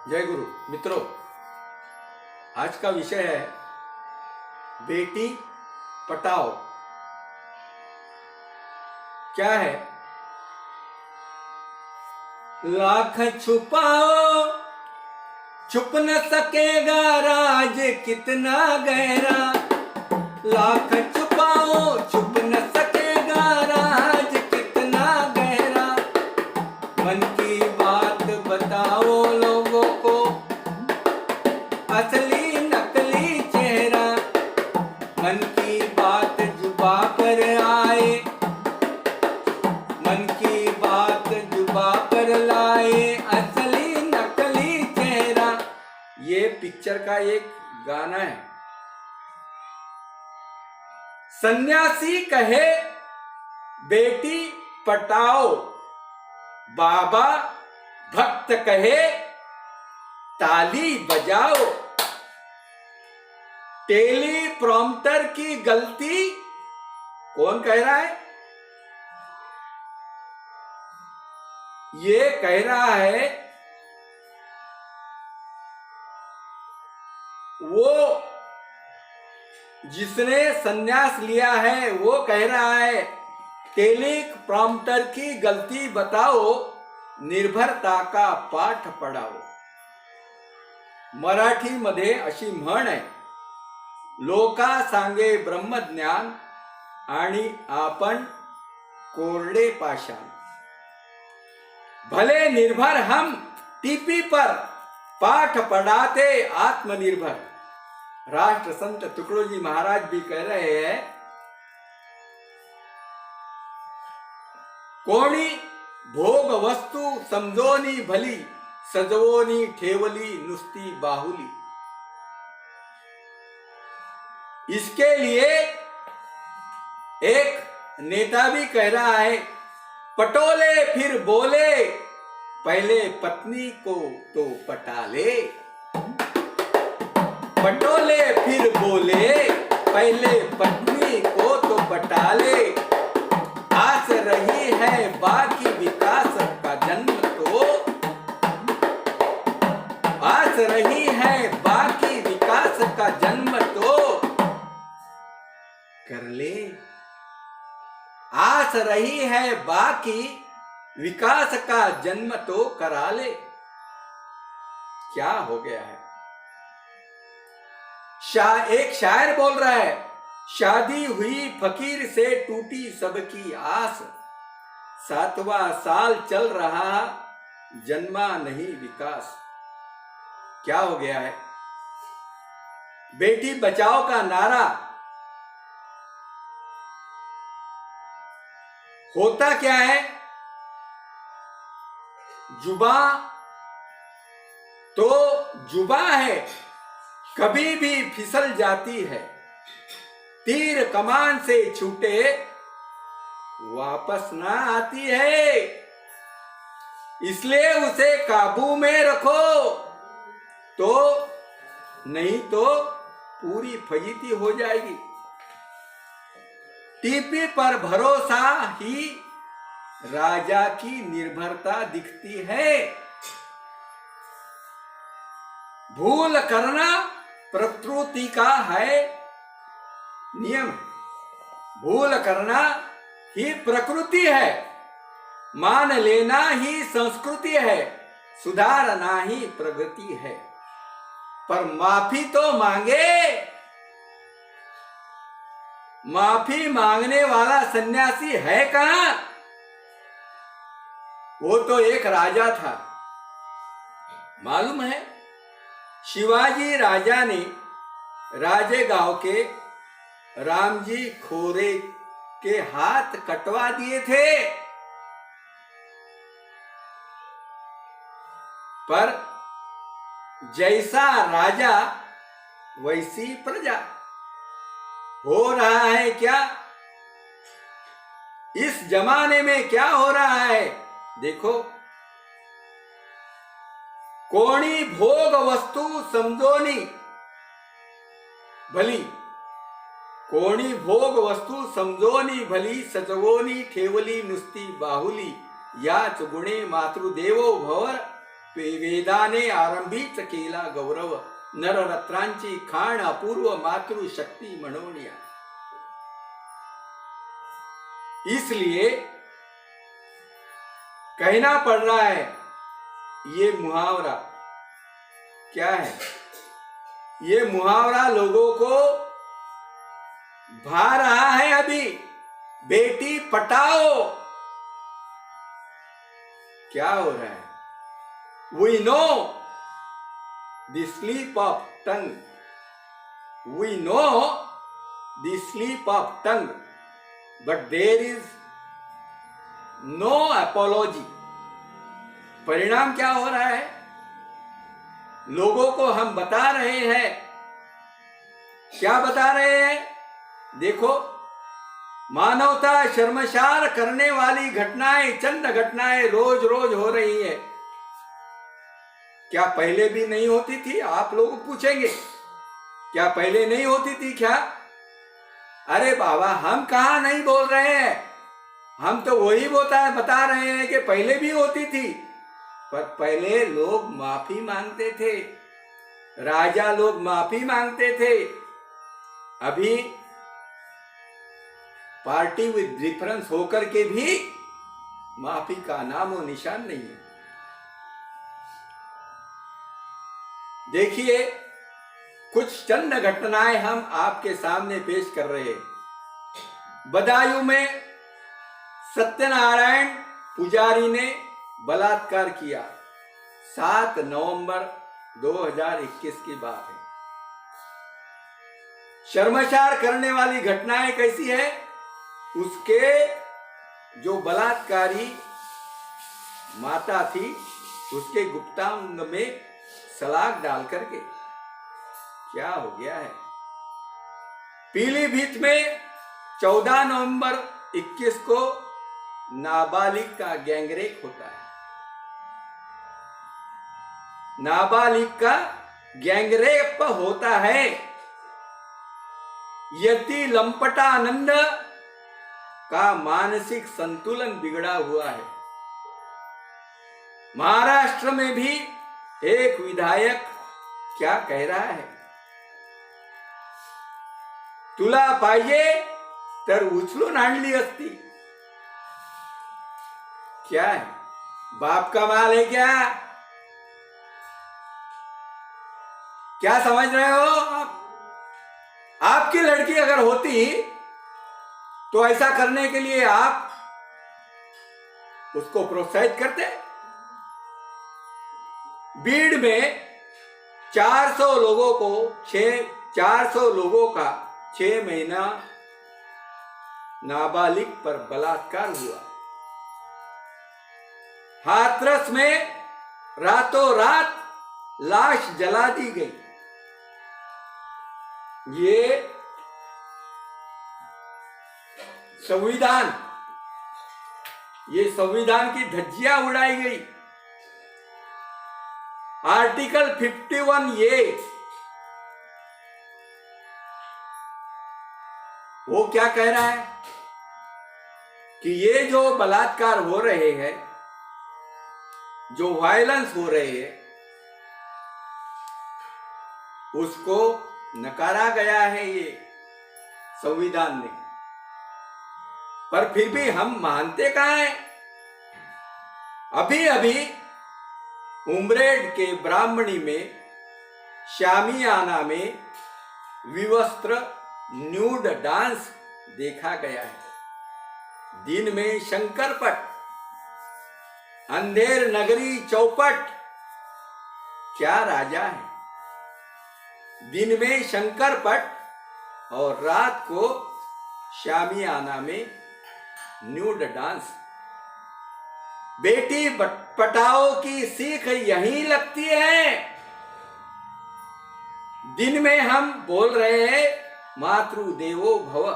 जय गुरु मित्रों, आज का विषय है बेटी पटाओ। क्या है? लाख छुपाओ छुप न सकेगा राज कितना गहरा। लाख छुपाओ छुप न सकेगा राज कितना गहरा। मन की बात बताओ लोगों को, असली नकली चेहरा। मन की बात जुबा पर आए, मन की बात जुबा पर लाए, असली नकली चेहरा। ये पिक्चर का एक गाना है। सन्यासी कहे बेटी पटाओ, बाबा भक्त कहे ताली बजाओ। टेली प्रॉम्प्टर की गलती कौन कह रहा है? ये कह रहा है वो जिसने संन्यास लिया है। वो कह रहा है टेली प्रॉम्प्टर की गलती बताओ, निर्भरता का पाठ पढ़ाओ। मराठीमध्ये अशी म्हण आहे, लोका सांगे ब्रह्मज्ञान आणि आपण कोरडे पाषाण। भले निर्भर हम टीपी पर, पाठ पढ़ाते आत्मनिर्भर। राष्ट्र संत तुकडोजी महाराज भी कह रहे हैं, कोणी भोग वस्तू समजोनी भली, सजवोनी ठेवली नुस्ती बाहुली। इसके लिए एक नेता भी कह रहा है, पटोले फिर बोले, पहले पत्नी को तो पटा ले। पटोले फिर बोले, पहले पत्नी को तो पटा ले। आस रही है बाकी विकास का जन्म तो, आस रही है बाकी विकास का जन्म तो कर ले। आस रही है बाकी विकास का जन्म तो करा ले। क्या हो गया है? एक शायर बोल रहा है, शादी हुई फकीर से टूटी सबकी आस। 7वां साल चल रहा जन्मा नहीं विकास। क्या हो गया है? बेटी बचाओ का नारा होता क्या है? जुबा तो जुबा है, कभी भी फिसल जाती है। तीर कमान से छूटे वापस ना आती है। इसलिए उसे काबू में रखो, तो नहीं तो पूरी फजीती हो जाएगी। टीपी पर भरोसा ही राजा की निर्भरता दिखती है। भूल करना प्रकृति का है नियम। भूल करना ही प्रकृति है, मान लेना ही संस्कृति है, सुधारना ही प्रगति है। पर माफी तो मांगे। माफी मांगने वाला सन्यासी है कहां? वो तो एक राजा था। मालूम है, शिवाजी राजा ने राजेगांव के रामजी खोरे के हाथ कटवा दिए थे, पर जैसा राजा वैसी प्रजा। हो रहा है क्या इस जमाने में? क्या हो रहा है देखो। कोणी भोग वस्तू समजोनी भली, कोणी भोग वस्तू समजोनी भली, सजवोनी ठेवली नुस्ती बाहुली। याच गुणे मातृदेवो भव, वेदाने आरंभीच केला गौरव, नररत्रांची खाण अपूर्व मातृशक्ति मनोनिया। इसलिए कहना पड़ रहा है, ये मुहावरा क्या है? ये मुहावरा लोगों को भा रहा है अभी, बेटी पटाओ। क्या हो रहा है? We know the sleep of tongue. We know the sleep of tongue, but there is no apology. परिणाम क्या हो रहा है? लोगों को हम बता रहे हैं, क्या बता रहे हैं? देखो, मानवता शर्मसार करने वाली घटनाएं, चंद घटनाएं रोज रोज हो रही है। क्या पहले भी नहीं होती थी? आप लोग पूछेंगे, क्या पहले नहीं होती थी क्या? अरे बाबा, हम कहां नहीं बोल रहे हैं, हम तो वही बता रहे हैं कि पहले भी होती थी। पर पहले लोग माफी मांगते थे, राजा लोग माफी मांगते थे। अभी पार्टी विद डिफरेंस होकर के भी माफी का नामो निशान नहीं है। देखिए, कुछ चंद घटनाएं हम आपके सामने पेश कर रहे हैं। बदायूं में सत्यनारायण पुजारी ने बलात्कार किया। 7 नवंबर 2021 की बात है। शर्मसार करने वाली घटनाएं कैसी है? उसके जो बलात्कारी माता थी, उसके गुप्तांग में सलाख डाल करके क्या हो गया है। पीलीभीत में 14 नवंबर 21 को नाबालिग का गैंगरेप होता है। नाबालिग का गैंगरेप होता है। यति लंपटानंद का मानसिक संतुलन बिगड़ा हुआ है। महाराष्ट्र में भी एक विधायक क्या कह रहा है? तुला पाहिजे तर उचलून आणली असती। क्या है? बाप का माल है क्या? क्या समझ रहे हो आप? आपकी लड़की अगर होती तो ऐसा करने के लिए आप उसको प्रोत्साहित करते? बीड़ में 400 लोगों का 6 महीना नाबालिग पर बलात्कार हुआ। हाथरस में रातों रात लाश जला दी गई। ये संविधान की धज्जियां उड़ाई गई। आर्टिकल 51A वो क्या कह रहा है कि ये जो बलात्कार हो रहे हैं, जो वायलेंस हो रहे हैं, उसको नकारा गया है ये संविधान ने। पर फिर भी हम मानते कहां हैं? अभी अभी उमरेड के ब्राह्मणी में शामियाना में विवस्त्र न्यूड डांस देखा गया है। दिन में शंकरपट, अंधेर नगरी चौपट, क्या राजा है? दिन में शंकरपट और रात को शामियाना में न्यूड डांस। बेटी पटाओ की सीख यहीं लगती है। दिन में हम बोल रहे हैं मातृ देवो भव,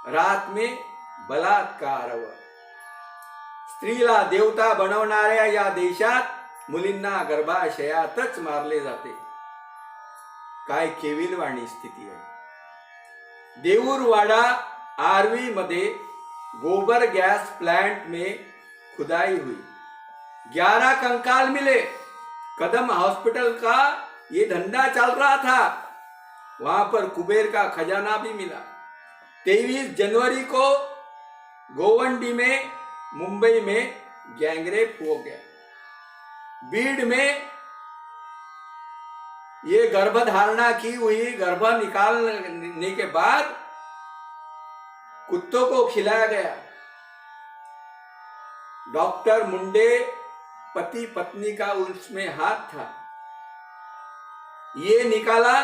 रात में बलात्कार। स्त्रीला देवता बनवणाऱ्या या देशात मुलींना गर्भाशयातच मारले जाते। काय केविलवाणी स्थिती आहे। देऊरवाडा आर्वी मध्ये गोबर गैस प्लांट में खुदाई हुई, 11 कंकाल मिले। कदम हॉस्पिटल का ये धंधा चल रहा था, वहां पर कुबेर का खजाना भी मिला। 23 जनवरी को गोवंडी में, मुंबई में गैंगरेप हो गया। बीड़ में ये गर्भधारणा की हुई, गर्भ निकालने के बाद कुत्तों को खिलाया गया। डॉक्टर मुंडे पति पत्नी का उसमें हाथ था, ये निकाला।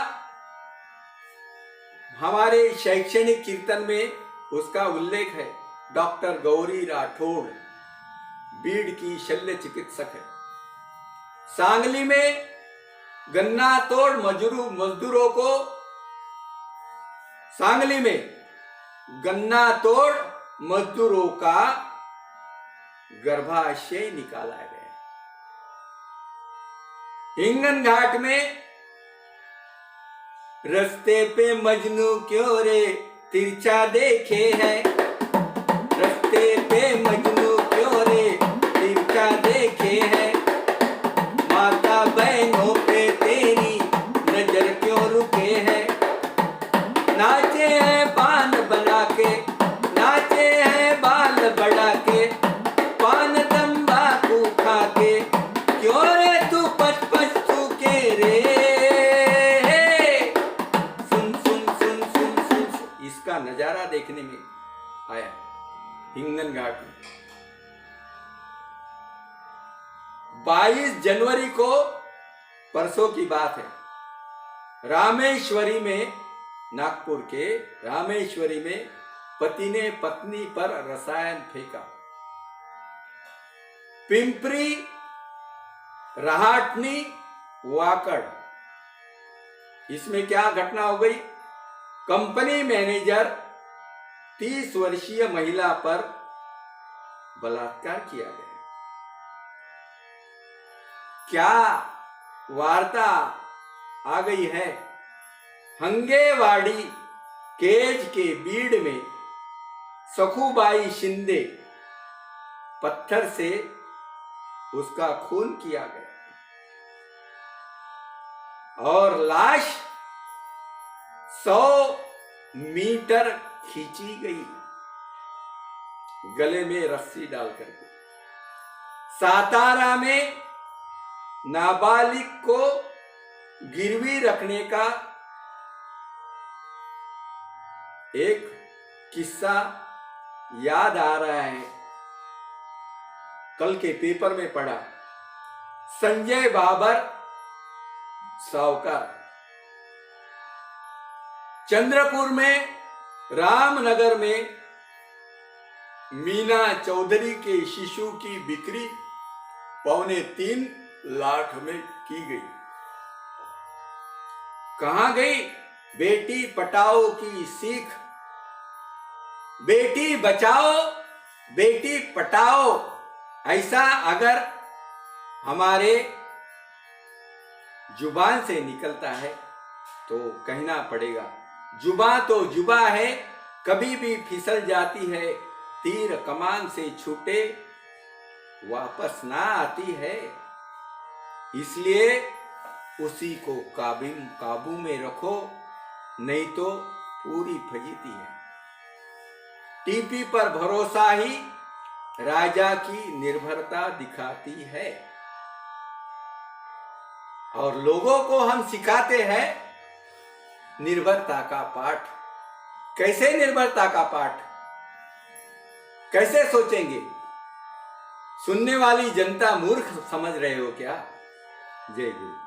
हमारे शैक्षणिक कीर्तन में उसका उल्लेख है। डॉक्टर गौरी राठौड़ बीड़ की शल्य चिकित्सक है। सांगली में गन्ना तोड़ मजदूरों को, सांगली में गन्ना तोड़ मजदूरों का गर्भाशय निकाला गया। हिंगन घाट में रस्ते पे मजनू क्यों रे तिरछा देखे हैं, रस्ते पे मजनू क्यों रे तिरछा देखे हैं, माता बहनों पे तेरी नजर क्यों रुके हैं, नाचे हैं पान बना के, नाचे हैं बाल बढ़ा के, पान तंबाकू खा के, क्यों रे तू पच पच चूके रे, सुन सुन सुन सुन सुन। इसका नजारा देखने में आया हिंगन घाट में। 22 जनवरी को, परसों की बात है, रामेश्वरी में, नागपुर के रामेश्वरी में पति ने पत्नी पर रसायन फेंका। पिंपरी रहाटनी वाकड़, इसमें क्या घटना हो गई? कंपनी मैनेजर 30 वर्षीय महिला पर बलात्कार किया गया। क्या वार्ता आ गई है? हंगेवाड़ी केज के बीड़ में सखुबाई शिंदे पत्थर से उसका खून किया गया और लाश 100 मीटर खींची गई गले में रस्सी डाल करके। सातारा में नाबालिग को गिरवी रखने का एक किस्सा याद आ रहा है, कल के पेपर में पढ़ा। संजय बाबर सावकार। चंद्रपुर में, रामनगर में मीना चौधरी के शिशु की बिक्री 3.25 लाख में की गई। कहां गई? बेटी पढ़ाओ की सीख, बेटी बचाओ बेटी पढ़ाओ, ऐसा अगर हमारे जुबान से निकलता है तो कहना पड़ेगा, जुबान तो जुबा है, कभी भी फिसल जाती है, तीर कमान से छूटे वापस ना आती है। इसलिए उसी को काबू में रखो, नहीं तो पूरी फजीती है। टीपी पर भरोसा ही राजा की निर्भरता दिखाती है। और लोगों को हम सिखाते हैं निर्भरता का पाठ। कैसे निर्भरता का पाठ? कैसे सोचेंगे? सुनने वाली जनता मूर्ख समझ रहे हो क्या? जय गुरु।